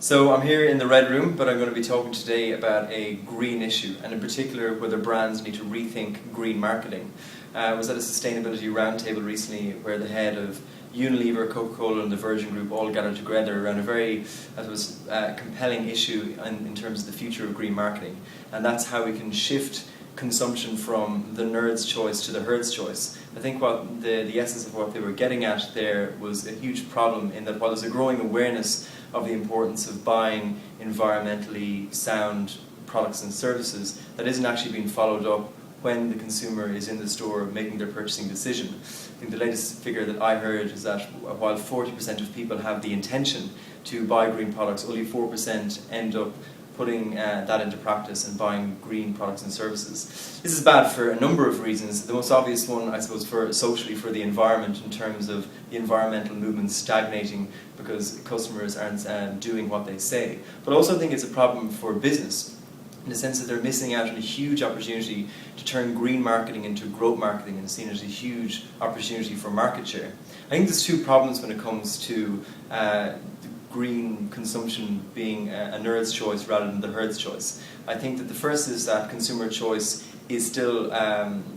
So I'm here in the Red Room, but I'm going to be talking today about a green issue, and in particular whether brands need to rethink green marketing. I was at a sustainability roundtable recently where the head of Unilever, Coca-Cola and the Virgin Group all gathered together around a very, compelling issue in terms of the future of green marketing, and that's how we can shift consumption from the nerd's choice to the herd's choice. I think what the essence of what they were getting at there was a huge problem in that while there's a growing awareness of the importance of buying environmentally sound products and services, that isn't actually being followed up when the consumer is in the store making their purchasing decision. I think the latest figure that I heard is that while 40% of people have the intention to buy green products, only 4% end up putting that into practice and buying green products and services. This is bad for a number of reasons. The most obvious one, I suppose, socially for the environment, in terms of the environmental movement stagnating because customers aren't doing what they say. But I also think it's a problem for business, in the sense that they're missing out on a huge opportunity to turn green marketing into growth marketing and seen as a huge opportunity for market share. I think there's two problems when it comes to green consumption being a nerd's choice rather than the herd's choice. I think that the first is that consumer choice is still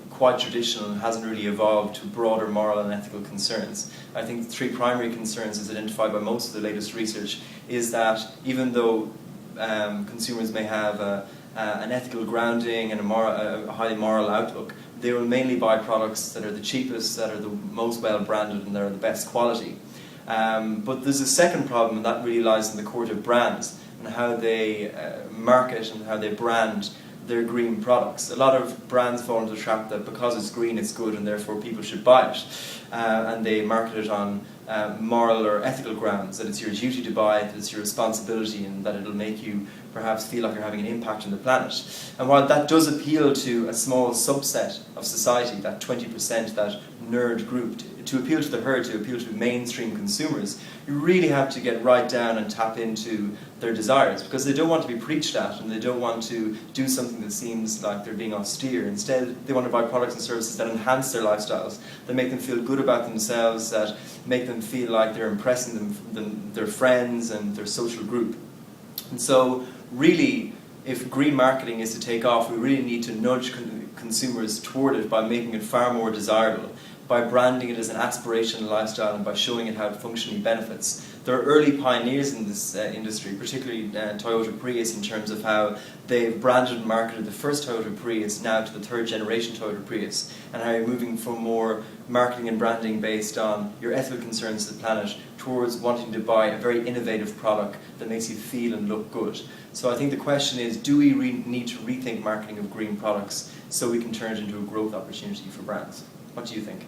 quite traditional and hasn't really evolved to broader moral and ethical concerns. I think the three primary concerns, as identified by most of the latest research, is that even though consumers may have an ethical grounding and a highly moral outlook, they will mainly buy products that are the cheapest, that are the most well branded and that are the best quality. But there's a second problem, and that really lies in the court of brands and how they market and how they brand their green products. A lot of brands fall into the trap that because it's green it's good and therefore people should buy it, and they market it on moral or ethical grounds, that it's your duty to buy it, that it's your responsibility, and that it'll make you perhaps feel like you're having an impact on the planet. And while that does appeal to a small subset of society, that 20%, that nerd group, to appeal to the herd, to appeal to mainstream consumers, you really have to get right down and tap into their desires, because they don't want to be preached at and they don't want to do something that seems like they're being austere. Instead, they want to buy products and services that enhance their lifestyles, that make them feel good about themselves, that make them feel like they're impressing their friends and their social group. And so, really, if green marketing is to take off, we really need to nudge consumers toward it by making it far more desirable, by branding it as an aspirational lifestyle and by showing it how it functionally benefits. There are early pioneers in this industry, particularly Toyota Prius, in terms of how they've branded and marketed the first Toyota Prius now to the third generation Toyota Prius, and how you're moving from more marketing and branding based on your ethical concerns to the planet towards wanting to buy a very innovative product that makes you feel and look good. So I think the question is, do we need to rethink marketing of green products so we can turn it into a growth opportunity for brands? What do you think?